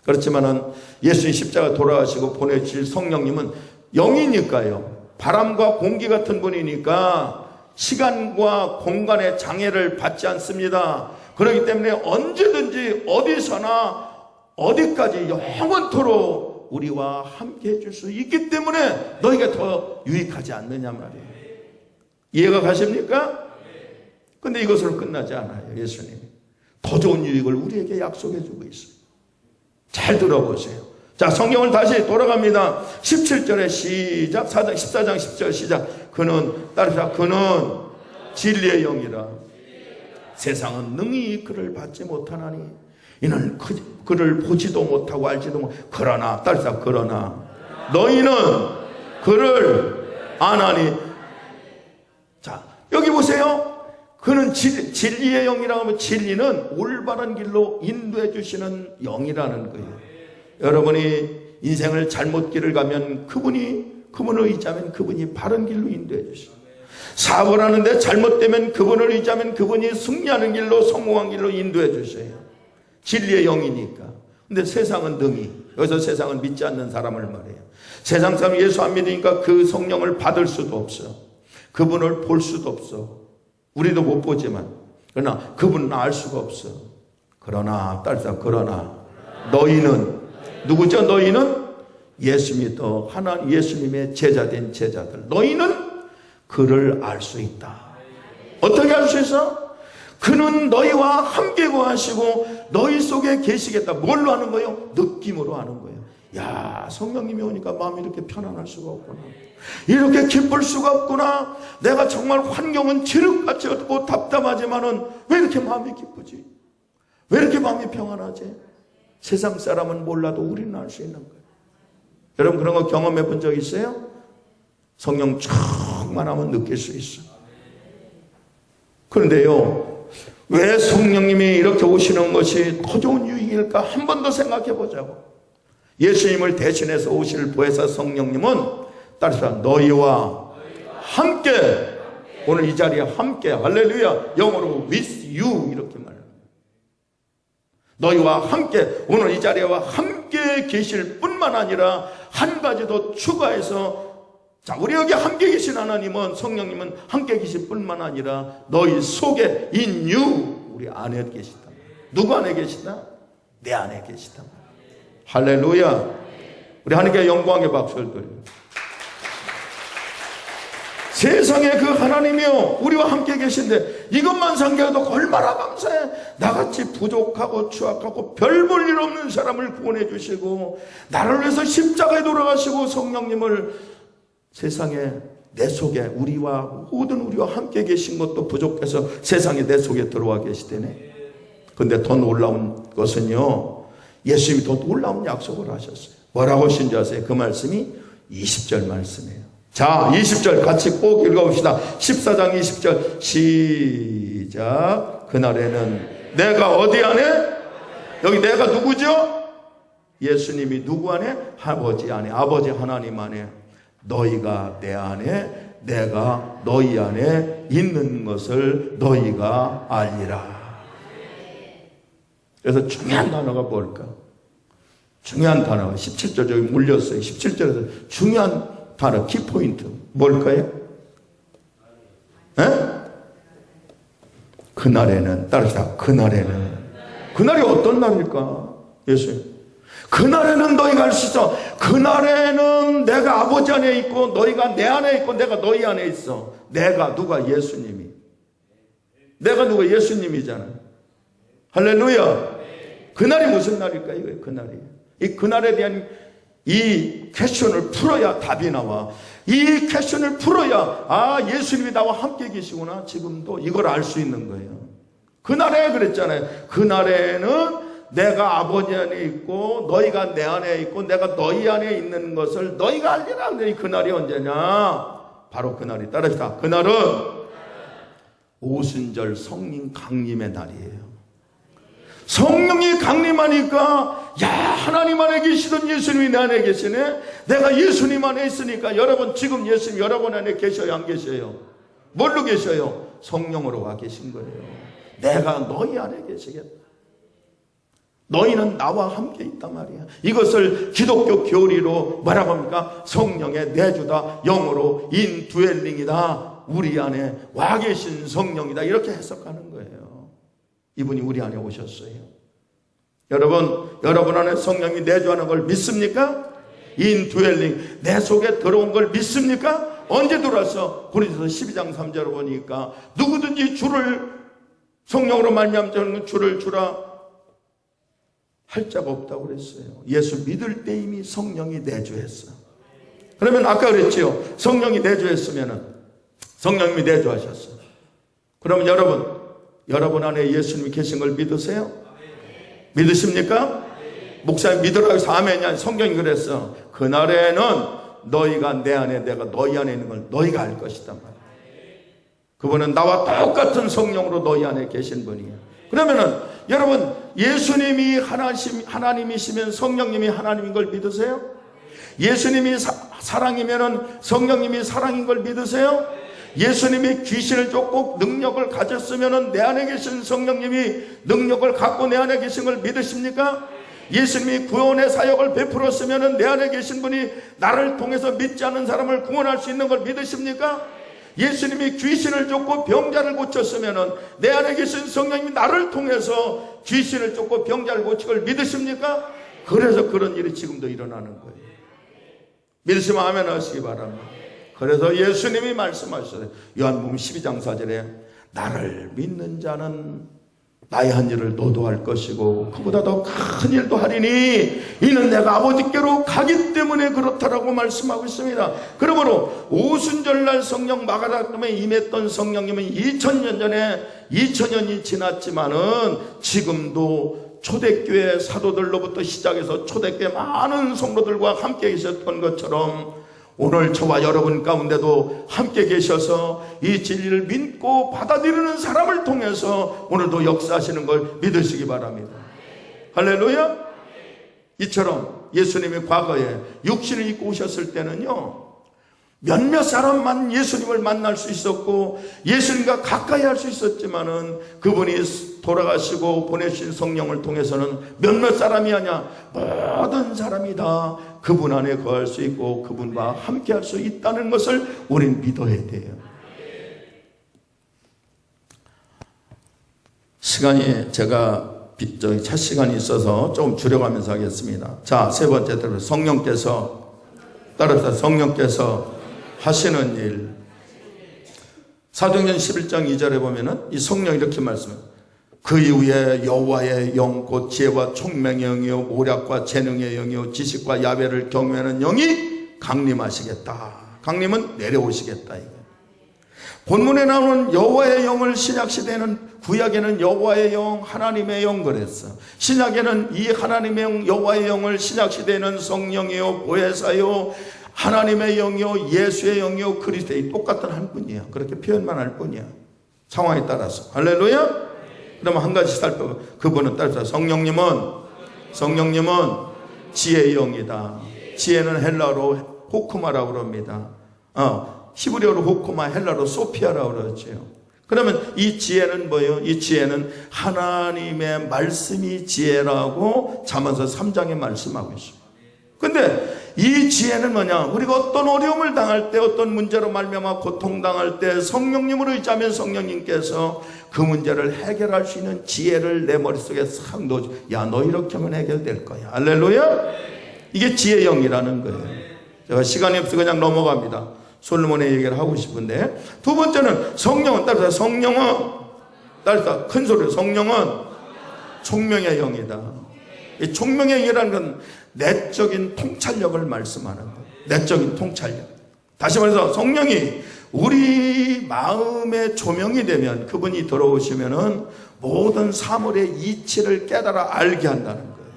그렇지만은 예수님 십자가 돌아가시고 보내주실 성령님은 영이니까요. 바람과 공기 같은 분이니까 시간과 공간의 장애를 받지 않습니다. 그렇기 때문에 언제든지 어디서나 어디까지 영원토록 우리와 함께 해줄 수 있기 때문에 너희가 더 유익하지 않느냐 말이에요. 이해가 가십니까? 근데 이것으로 끝나지 않아요. 예수님이 더 좋은 유익을 우리에게 약속해 주고 있어요. 잘 들어보세요. 자, 성경을 다시 돌아갑니다. 17절에 시작, 14장 10절 시작. 그는, 따르자, 그는 진리의 영이라 세상은 능히 그를 받지 못하나니 이는 그를 보지도 못하고 알지도 못하고 그러나, 따르자, 그러나 너희는 그를 아나니. 자, 여기 보세요. 그는 진리의 영이라고 하면 진리는 올바른 길로 인도해 주시는 영이라는 거예요. 여러분이 인생을 잘못 길을 가면 그분을 의지하면 그분이 바른 길로 인도해 주시고, 사업을 하는데 잘못되면 그분을 의지하면 그분이 승리하는 길로, 성공한 길로 인도해 주셔요. 진리의 영이니까. 근데 세상은 능히, 여기서 세상은 믿지 않는 사람을 말해요. 세상 사람 예수 안 믿으니까 그 성령을 받을 수도 없어. 그분을 볼 수도 없어. 우리도 못 보지만, 그러나 그분은 알 수가 없어. 그러나, 딸사, 그러나 너희는, 누구죠? 너희는 예수 믿어 예수님의 제자된 제자들, 너희는 그를 알 수 있다. 어떻게 알 수 있어? 그는 너희와 함께 거하시고 너희 속에 계시겠다. 뭘로 하는 거예요? 느낌으로 하는 거예요. 야, 성령님이 오니까 마음이 이렇게 편안할 수가 없구나. 이렇게 기쁠 수가 없구나. 내가 정말 환경은 지륵같이 어둡고 답답하지만은 왜 이렇게 마음이 기쁘지? 왜 이렇게 마음이 평안하지? 세상 사람은 몰라도 우리는 알 수 있는 거예요. 여러분 그런 거 경험해 본 적 있어요? 성령 충만하면 느낄 수 있어. 그런데요, 왜 성령님이 이렇게 오시는 것이 더 좋은 유익일까? 한 번 더 생각해 보자고. 예수님을 대신해서 오실 보혜사 성령님은 따라서 너희와 함께, 오늘 이 자리에 함께, 할렐루야, 영어로 with you 이렇게 말해요. 너희와 함께, 오늘 이 자리와 함께 계실 뿐만 아니라 한 가지 더 추가해서, 자, 우리 여기 함께 계신 하나님은, 성령님은 함께 계실 뿐만 아니라 너희 속에 in you, 우리 안에 계시다. 누구 안에 계시다? 내 안에 계시다. 할렐루야. 우리 하나님께 영광의 박수를 드립니다. 세상에 그 하나님이요 우리와 함께 계신데 이것만 상기해도 얼마나 감사해. 나같이 부족하고 추악하고 별 볼 일 없는 사람을 구원해 주시고 나를 위해서 십자가에 돌아가시고 성령님을 세상에 내 속에 모든 우리와 함께 계신 것도 부족해서 세상에 내 속에 들어와 계시대네. 근데 더 놀라운 것은요, 예수님이 더 놀라운 약속을 하셨어요. 뭐라고 하신지 아세요? 그 말씀이 20절 말씀이에요. 자, 20절 같이 꼭 읽어봅시다. 14장 20절 시작. 그날에는 내가 어디 안에? 여기 내가 누구죠? 예수님이 누구 안에? 아버지 안에, 아버지 하나님 안에. 너희가 내 안에, 내가 너희 안에 있는 것을 너희가 알리라. 그래서 중요한 단어가 뭘까? 중요한 단어가 17절 저기 물렸어요. 17절에서 중요한 단어, 키포인트 뭘까요? 에? 그날에는, 따라서 그날에는, 그날이 어떤 날일까? 예수님, 그날에는 너희가 알 수 있어. 그날에는 내가 아버지 안에 있고 너희가 내 안에 있고 내가 너희 안에 있어. 내가 누가? 예수님이. 내가 누가? 예수님이잖아. 할렐루야. 그날이 무슨 날일까? 이거예요. 그날이. 이 그날에 대한 이 퀘션을 풀어야 답이 나와. 이 퀘션을 풀어야, 아, 예수님이 나와 함께 계시구나. 지금도 이걸 알 수 있는 거예요. 그날에 그랬잖아요. 그날에는 내가 아버지 안에 있고 너희가 내 안에 있고 내가 너희 안에 있는 것을 너희가 알리라. 그날이 언제냐? 바로 그날이, 따라합시다. 그날은 오순절 성령 강림의 날이에요. 성령이 강림하니까, 야, 하나님 안에 계시던 예수님이 내 안에 계시네. 내가 예수님 안에 있으니까. 여러분 지금 예수님 여러분 안에 계셔요, 안 계셔요? 뭘로 계셔요? 성령으로 와 계신 거예요. 내가 너희 안에 계시겠다. 너희는 나와 함께 있단 말이야. 이것을 기독교 교리로 뭐라고 합니까? 성령의 내주다, 영어로 인두엘링이다, 우리 안에 와 계신 성령이다, 이렇게 해석하는 거예요. 이분이 우리 안에 오셨어요. 여러분 안에 성령이 내주하는 걸 믿습니까? 인드웰링, 내 속에 들어온 걸 믿습니까? 언제 들어왔어? 고린도서 12장 3절을 보니까 누구든지 주를 성령으로 말미암는 주를 주라 할 자가 없다고 그랬어요. 예수 믿을 때 이미 성령이 내주했어. 그러면 아까 그랬지요. 성령이 내주했으면은 성령님이 내주하셨어. 그러면 여러분 안에 예수님이 계신 걸 믿으세요? 믿으십니까? 목사님 믿으라고 해서 아멘이야. 성경이 그랬어. 그날에는 너희가 내 안에 내가 너희 안에 있는 걸 너희가 알 것이단 말이야. 그분은 나와 똑같은 성령으로 너희 안에 계신 분이에요. 그러면은 여러분 예수님이 하나님이시면 성령님이 하나님인 걸 믿으세요? 예수님이 사랑이면은 성령님이 사랑인 걸 믿으세요? 예수님이 귀신을 쫓고 능력을 가졌으면은 내 안에 계신 성령님이 능력을 갖고 내 안에 계신 걸 믿으십니까? 예수님이 구원의 사역을 베풀었으면은 내 안에 계신 분이 나를 통해서 믿지 않는 사람을 구원할 수 있는 걸 믿으십니까? 예수님이 귀신을 쫓고 병자를 고쳤으면은 내 안에 계신 성령님이 나를 통해서 귀신을 쫓고 병자를 고친 걸 믿으십니까? 그래서 그런 일이 지금도 일어나는 거예요. 믿으시면 아멘 하시기 바랍니다. 그래서 예수님이 말씀하셨어요. 요한복음 12장 4절에 나를 믿는 자는 나의 한 일을 너도 할 것이고 그보다 더 큰 일도 하리니 이는 내가 아버지께로 가기 때문에 그렇다라고 말씀하고 있습니다. 그러므로 오순절날 성령 마가다락방에 임했던 성령님은 2000년 전에 2000년이 지났지만은 지금도 초대교회 사도들로부터 시작해서 초대교회 많은 성도들과 함께 계셨던 것처럼 오늘 저와 여러분 가운데도 함께 계셔서 이 진리를 믿고 받아들이는 사람을 통해서 오늘도 역사하시는 걸 믿으시기 바랍니다. 할렐루야. 이처럼 예수님이 과거에 육신을 입고 오셨을 때는요 몇몇 사람만 예수님을 만날 수 있었고 예수님과 가까이 할 수 있었지만은 그분이 돌아가시고 보내신 성령을 통해서는 몇몇 사람이 아니야 모든 사람이 다 그분 안에 거할 수 있고 그분과 함께 할 수 있다는 것을 우린 믿어야 돼요. 시간이 제가 첫 시간이 있어서 조금 줄여가면서 하겠습니다. 자, 세 번째 대로 성령께서 따라서 성령께서 하시는 일. 사도행전 11장 2절에 보면은 이 성령 이렇게 말씀해요. 그 이후에 여호와의 영 곧 지혜와 총명의 영이요 모략과 재능의 영이요 지식과 야훼를 경외하는 영이 강림하시겠다. 강림은 내려오시겠다 이거. 본문에 나오는 여호와의 영을 신약시대에는 구약에는 여호와의 영 하나님의 영 그랬어. 신약에는 이 하나님의 영 여호와의 영을 신약시대에는 성령이요 보혜사요 하나님의 영이요 예수의 영이요 그리스도의 똑같은 한 분이야. 그렇게 표현만 할 뿐이야. 상황에 따라서. 할렐루야. 그러면 한 가지 살펴봐. 그분은 따라서 성령님은 지혜의 영이다. 지혜는 헬라어로 호쿠마라고 그럽니다. 히브리어로 호쿠마, 헬라어로 소피아라고 그러죠. 그러면 이 지혜는 뭐예요? 이 지혜는 하나님의 말씀이 지혜라고 잠언서 3장에 말씀하고 있습니다. 근데 이 지혜는 뭐냐? 우리가 어떤 어려움을 당할 때 어떤 문제로 말미암아 고통당할 때 성령님을 의지하면 성령님께서 그 문제를 해결할 수 있는 지혜를 내 머릿속에 싹 넣어줘. 야, 너 이렇게 하면 해결될 거야. 할렐루야. 이게 지혜의 영이라는 거예요. 제가 시간이 없어 그냥 넘어갑니다. 솔로몬의 얘기를 하고 싶은데 두 번째는 성령은 따라서 성령은 따라서 큰 소리로 성령은 총명의 영이다. 이 총명의 영이라는 건 내적인 통찰력을 말씀하는 거예요. 내적인 통찰력. 다시 말해서 성령이 우리 마음의 조명이 되면 그분이 들어오시면은 모든 사물의 이치를 깨달아 알게 한다는 거예요.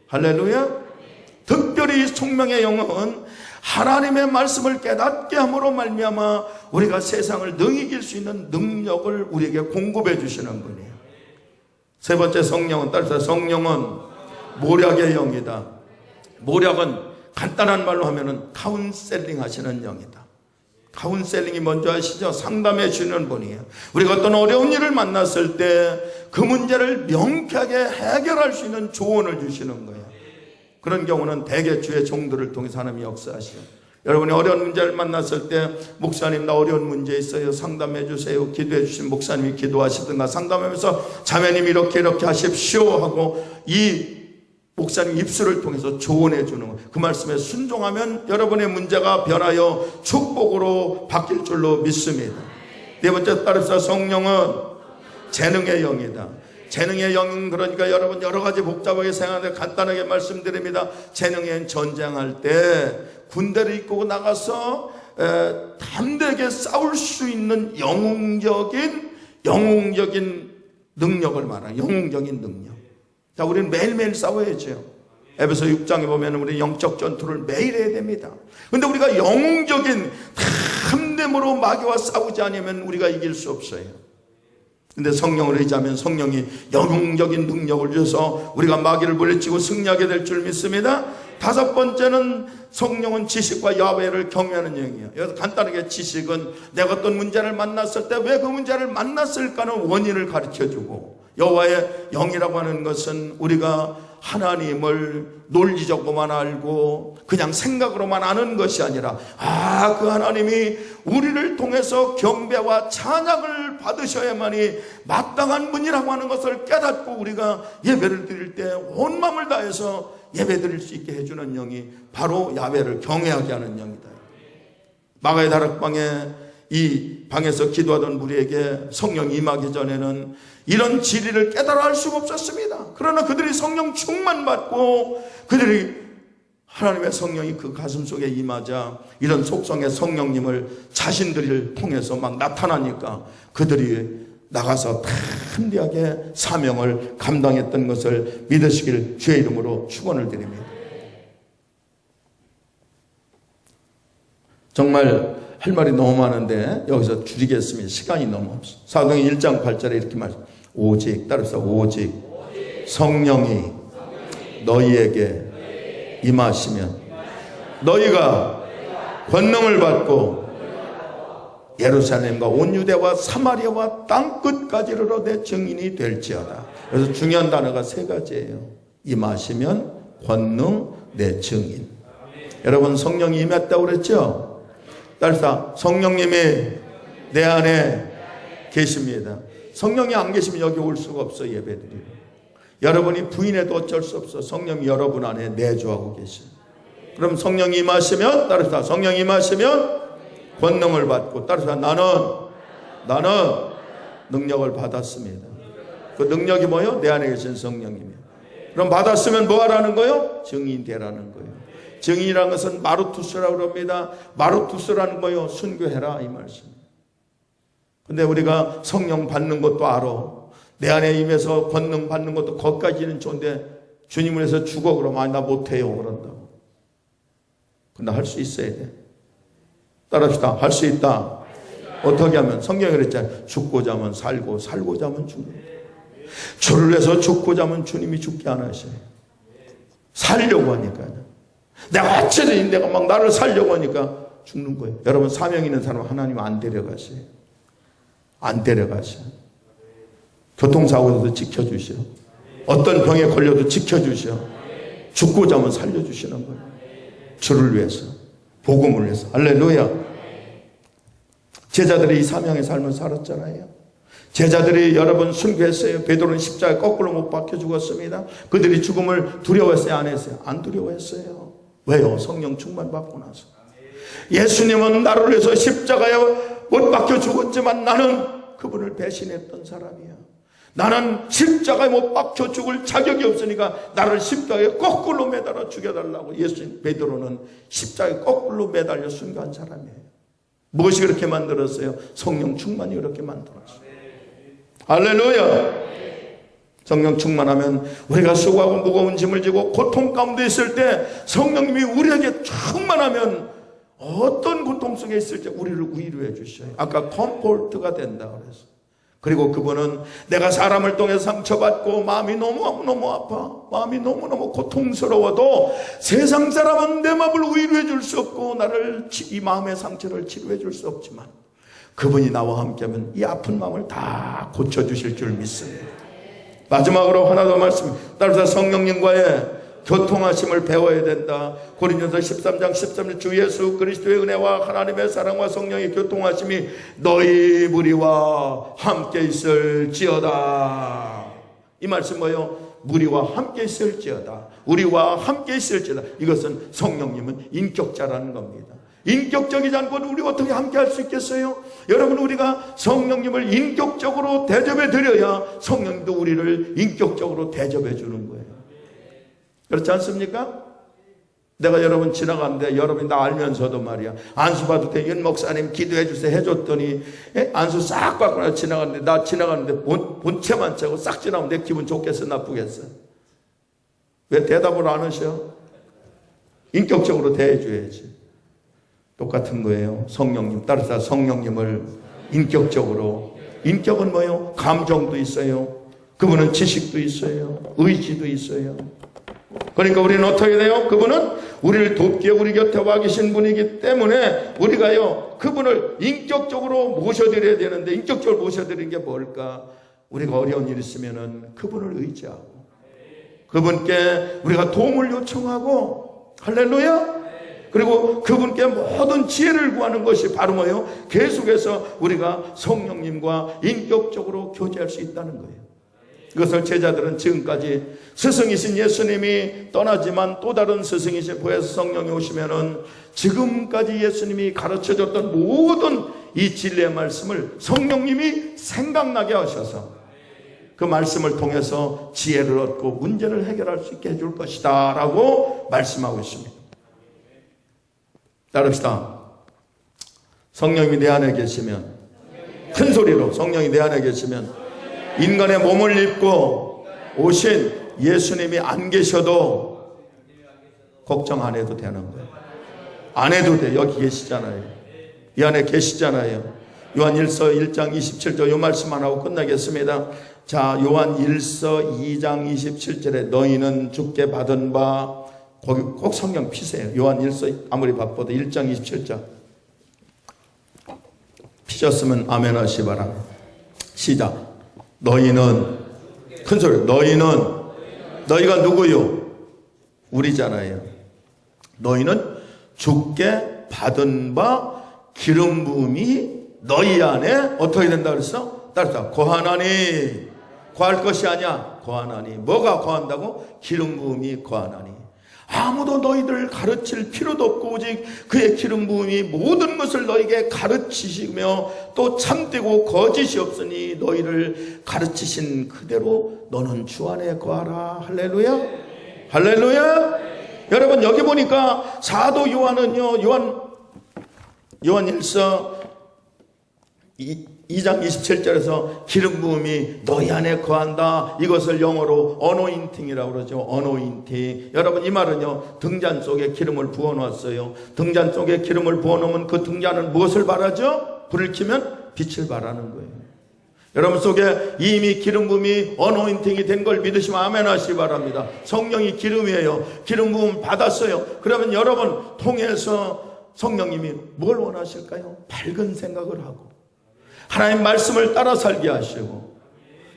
할렐루야. 특별히 총명의 영은 하나님의 말씀을 깨닫게 함으로 말미암아 우리가 세상을 능히 이길 수 있는 능력을 우리에게 공급해 주시는 분이에요. 세 번째 성령은 따라서 성령은 모략의 영이다. 모략은 간단한 말로 하면은 카운셀링 하시는 영이다. 카운셀링이 뭔지 아시죠? 상담해 주는 분이에요. 우리가 어떤 어려운 일을 만났을 때 그 문제를 명쾌하게 해결할 수 있는 조언을 주시는 거예요. 그런 경우는 대개 주의 종들을 통해서 하나님이 역사하시죠. 여러분이 어려운 문제를 만났을 때 목사님 나 어려운 문제 있어요 상담해 주세요. 기도해 주신 목사님이 기도하시든가 상담하면서 자매님 이렇게 하십시오 하고 이 목사님 입술을 통해서 조언해 주는 것, 그 말씀에 순종하면 여러분의 문제가 변하여 축복으로 바뀔 줄로 믿습니다. 네 번째 따라서 성령은 재능의 영이다. 재능의 영은 그러니까 여러분 여러 가지 복잡하게 생각하는데 간단하게 말씀드립니다. 재능의 전쟁할 때 군대를 이끌고 나가서 담대하게 싸울 수 있는 영웅적인 능력을 말하는 영웅적인 능력. 자, 우리는 매일매일 싸워야죠. 에베소 6장에 보면 우리 영적 전투를 매일 해야 됩니다. 그런데 우리가 영웅적인 담대함으로 마귀와 싸우지 않으면 우리가 이길 수 없어요. 근데 성령을 의지하면 성령이 영웅적인 능력을 주셔서 우리가 마귀를 물리치고 승리하게 될 줄 믿습니다. 다섯 번째는 성령은 지식과 야훼를 경외하는 영이에요. 여기서 간단하게 지식은 내가 어떤 문제를 만났을 때 왜 그 문제를 만났을까는 원인을 가르쳐주고, 여호와의 영이라고 하는 것은 우리가 하나님을 논리적으로만 알고 그냥 생각으로만 아는 것이 아니라 그 하나님이 우리를 통해서 경배와 찬양을 받으셔야만이 마땅한 분이라고 하는 것을 깨닫고 우리가 예배를 드릴 때 온 마음을 다해서 예배 드릴 수 있게 해주는 영이 바로 야훼를 경외하게 하는 영이다. 마가의 다락방에 이 방에서 기도하던 무리에게 성령이 임하기 전에는 이런 진리를 깨달아 알 수가 없었습니다. 그러나 그들이 성령 충만 받고 그들이 하나님의 성령이 그 가슴 속에 임하자 이런 속성의 성령님을 자신들을 통해서 막 나타나니까 그들이 나가서 담대하게 사명을 감당했던 것을 믿으시길 주의 이름으로 축원을 드립니다. 정말 할 말이 너무 많은데 여기서 줄이겠습니다. 시간이 너무 없어. 사도행 1장 8절에 이렇게 말합니다. 오직 따라서 오직 성령이 너희에게 임하시면 너희가 권능을 받고 예루살렘과 온 유대와 사마리아와 땅끝까지 이르러 내 증인이 될지어다. 그래서 중요한 단어가 세 가지예요. 임하시면, 권능, 내 증인. 여러분 성령이 임했다고 그랬죠? 따라서 성령님이 내 안에 계십니다. 성령이 안 계시면 여기 올 수가 없어. 예배드리러 여러분이 부인해도 어쩔 수 없어. 성령이 여러분 안에 내주하고 계셔. 그럼 성령이 임하시면, 따라서 성령이 임하시면 권능을 받고, 따라서 나는 능력을 받았습니다. 그 능력이 뭐예요? 내 안에 계신 성령님이에요. 그럼 받았으면 뭐 하라는 거예요? 증인 되라는 거예요. 증인이라는 것은 마루투스라고 합니다. 마루투스라는 거예요. 순교해라 이 말씀. 근데 우리가 성령 받는 것도 알아. 내 안에 임해서 권능 받는 것도 거기까지는 좋은데 주님을 해서 죽어 그러면 나 못해요 그런다고. 근데 할 수 있어야 돼. 따라합시다. 할 수 있다. 어떻게 하면? 성경이 그랬잖아요. 죽고자 하면 살고 살고자 하면 죽는 거예요. 주를 위해서 죽고자 하면 주님이 죽게 안 하셔요. 살려고 하니까요. 내가 어쩌든 내가 막 나를 살려고 하니까 죽는 거예요. 여러분 사명 있는 사람 하나님 안 데려가셔요. 안 데려가셔요. 교통사고에도 지켜주셔. 어떤 병에 걸려도 지켜주셔. 죽고자 하면 살려주시는 거예요. 주를 위해서, 복음을 위해서. 할렐루야. 제자들이 이 사명의 삶을 살았잖아요. 제자들이 여러분 순교했어요. 베드로는 십자가에 거꾸로 못 박혀 죽었습니다. 그들이 죽음을 두려워했어요? 안 했어요? 안 두려워했어요. 왜요? 성령 충만 받고 나서. 예수님은 나를 위해서 십자가에 못 박혀 죽었지만 나는 그분을 배신했던 사람이야. 나는 십자가에 못 박혀 죽을 자격이 없으니까 나를 십자가에 거꾸로 매달아 죽여달라고 예수님, 베드로는 십자가에 거꾸로 매달려 순교한 사람이에요. 무엇이 그렇게 만들었어요? 성령 충만이 그렇게 만들었어요. 할렐루야. 성령 충만하면 우리가 수고하고 무거운 짐을 지고 고통 가운데 있을 때 성령님이 우리에게 충만하면 어떤 고통 속에 있을 때 우리를 위로해 주셔요. 아까 컴포트가 된다 그래서. 그리고 그분은 내가 사람을 통해 상처받고 마음이 너무너무 아파, 마음이 너무너무 고통스러워도 세상 사람은 내 마음을 위로해 줄 수 없고 나를 이 마음의 상처를 치료해 줄 수 없지만 그분이 나와 함께하면 이 아픈 마음을 다 고쳐주실 줄 믿습니다. 마지막으로 하나 더 말씀. 따라서 성령님과의 교통하심을 배워야 된다. 고린도서 13장 13절 주 예수 그리스도의 은혜와 하나님의 사랑과 성령의 교통하심이 너희 무리와 함께 있을지어다. 이 말씀 뭐예요? 무리와 함께 있을지어다. 우리와 함께 있을지어다. 이것은 성령님은 인격자라는 겁니다. 인격적이지 않고 우리가 어떻게 함께 할 수 있겠어요? 여러분, 우리가 성령님을 인격적으로 대접해 드려야 성령님도 우리를 인격적으로 대접해 주는 거예요. 그렇지 않습니까? 내가 여러분 지나가는데 여러분이 나 알면서도 말이야, 안수 받을 때 윤 목사님 기도해 주세요 해줬더니 안수 싹 받고 나 지나갔는데, 나 지나가는데 본체만 차고 싹 지나가면 내 기분 좋겠어 나쁘겠어? 왜 대답을 안 하셔? 인격적으로 대해줘야지. 똑같은 거예요. 성령님 따라서 성령님을 인격적으로. 인격은 뭐예요? 감정도 있어요. 그분은 지식도 있어요. 의지도 있어요. 그러니까 우리는 어떻게 돼요? 그분은 우리를 돕기에 우리 곁에 와 계신 분이기 때문에 우리가요, 그분을 인격적으로 모셔드려야 되는데, 인격적으로 모셔드리는 게 뭘까? 우리가 어려운 일 있으면은 그분을 의지하고 그분께 우리가 도움을 요청하고, 할렐루야. 그리고 그분께 모든 지혜를 구하는 것이 바로 뭐예요? 계속해서 우리가 성령님과 인격적으로 교제할 수 있다는 거예요. 이것을 제자들은 지금까지 스승이신 예수님이 떠나지만 또 다른 스승이신 보혜사 성령이 오시면은 지금까지 예수님이 가르쳐줬던 모든 이 진리의 말씀을 성령님이 생각나게 하셔서 그 말씀을 통해서 지혜를 얻고 문제를 해결할 수 있게 해줄 것이다 라고 말씀하고 있습니다. 따릅시다. 성령이 내 안에 계시면, 큰 소리로 성령이 내 안에 계시면 인간의 몸을 입고 오신 예수님이 안 계셔도 걱정 안 해도 되는 거예요. 안 해도 돼. 여기 계시잖아요. 이 안에 계시잖아요. 요한 1서 1장 27절 이 말씀만 하고 끝나겠습니다. 자, 요한 1서 2장 27절에 너희는 주께 받은 바, 거기 꼭 성경 피세요. 요한 1서 아무리 바빠도 1장 27절 피셨으면 아멘 하시 바랍니다. 시작. 너희는, 큰 소리, 너희가 누구요? 우리잖아요. 너희는 주께 받은 바 기름 부음이 너희 안에 어떻게 된다 그랬어? 따라서 거하나니. 거할 것이 아니야. 거하나니. 뭐가 거한다고? 기름 부음이 거하나니. 아무도 너희들 가르칠 필요도 없고 오직 그의 기름 부음이 모든 것을 너희에게 가르치시며 또 참되고 거짓이 없으니 너희를 가르치신 그대로 너는 주 안에 거하라. 할렐루야. 할렐루야. 여러분, 여기 보니까 사도 요한은요, 요한 1서 2장 27절에서 기름 부음이 너희 안에 거한다. 이것을 영어로 어노인팅이라고 그러죠. 어노인팅. 여러분, 이 말은요, 등잔 속에 기름을 부어놨어요. 등잔 속에 기름을 부어놓으면 그 등잔은 무엇을 바라죠? 불을 켜면 빛을 바라는 거예요. 여러분 속에 이미 기름 부음이 어노인팅이 된 걸 믿으시면 아멘 하시기 바랍니다. 성령이 기름이에요. 기름 부음 받았어요. 그러면 여러분 통해서 성령님이 뭘 원하실까요? 밝은 생각을 하고 하나님 말씀을 따라 살게 하시고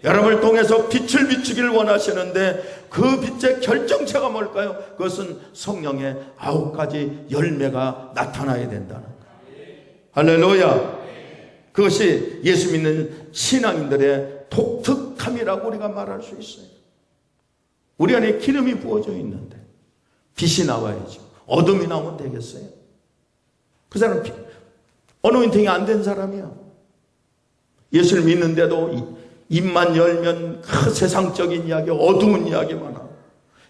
여러분을 통해서 빛을 비추기를 원하시는데 그 빛의 결정체가 뭘까요? 그것은 성령의 9가지 열매가 나타나야 된다는 거예요. 할렐루야. 그것이 예수 믿는 신앙인들의 독특함이라고 우리가 말할 수 있어요. 우리 안에 기름이 부어져 있는데 빛이 나와야죠. 어둠이 나오면 되겠어요? 그 사람은 어노인팅이 안 된 사람이야. 예수를 믿는데도 입만 열면 그 세상적인 이야기, 어두운 이야기만 하고.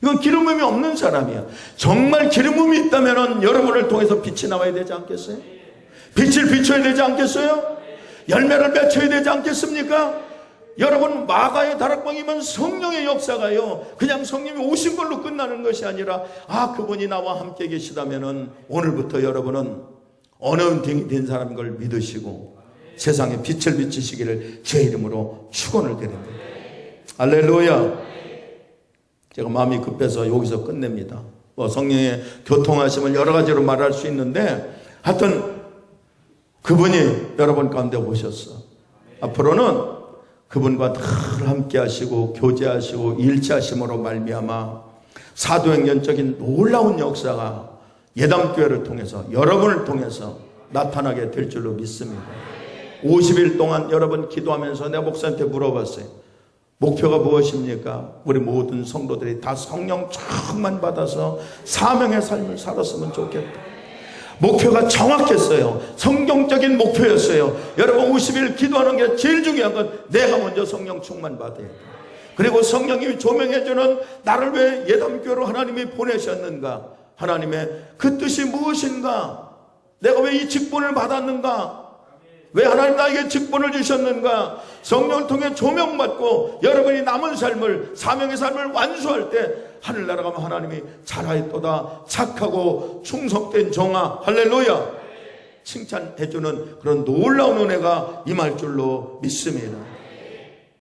이건 기름음이 없는 사람이야. 정말 기름음이 있다면 여러분을 통해서 빛이 나와야 되지 않겠어요? 빛을 비춰야 되지 않겠어요? 열매를 맺혀야 되지 않겠습니까? 여러분, 마가의 다락방이면 성령의 역사가요, 그냥 성령이 오신 걸로 끝나는 것이 아니라 그분이 나와 함께 계시다면 오늘부터 여러분은 어노인팅이 된 사람인 걸 믿으시고 세상에 빛을 비추시기를 제 이름으로 축원을 드립니다. 할렐루야. 제가 마음이 급해서 여기서 끝냅니다. 성령의 교통하심을 여러 가지로 말할 수 있는데 하여튼 그분이 여러분 가운데 오셨어. 앞으로는 그분과 늘 함께 하시고 교제하시고 일치하심으로 말미암아 사도행전적인 놀라운 역사가 예담교회를 통해서 여러분을 통해서 나타나게 될 줄로 믿습니다. 50일 동안 여러분 기도하면서 내가 목사한테 물어봤어요. 목표가 무엇입니까? 우리 모든 성도들이 다 성령 충만 받아서 사명의 삶을 살았으면 좋겠다. 목표가 정확했어요. 성경적인 목표였어요. 여러분 50일 기도하는 게 제일 중요한 건 내가 먼저 성령 충만 받아야 돼. 그리고 성령님이 조명해주는 나를 왜 예담교회로 하나님이 보내셨는가? 하나님의 그 뜻이 무엇인가? 내가 왜 이 직분을 받았는가? 왜 하나님 나에게 직분을 주셨는가? 성령을 통해 조명받고 여러분이 남은 삶을, 사명의 삶을 완수할 때 하늘나라 가면 하나님이 잘하였도다 착하고 충성된 종아, 할렐루야, 칭찬해주는 그런 놀라운 은혜가 임할 줄로 믿습니다.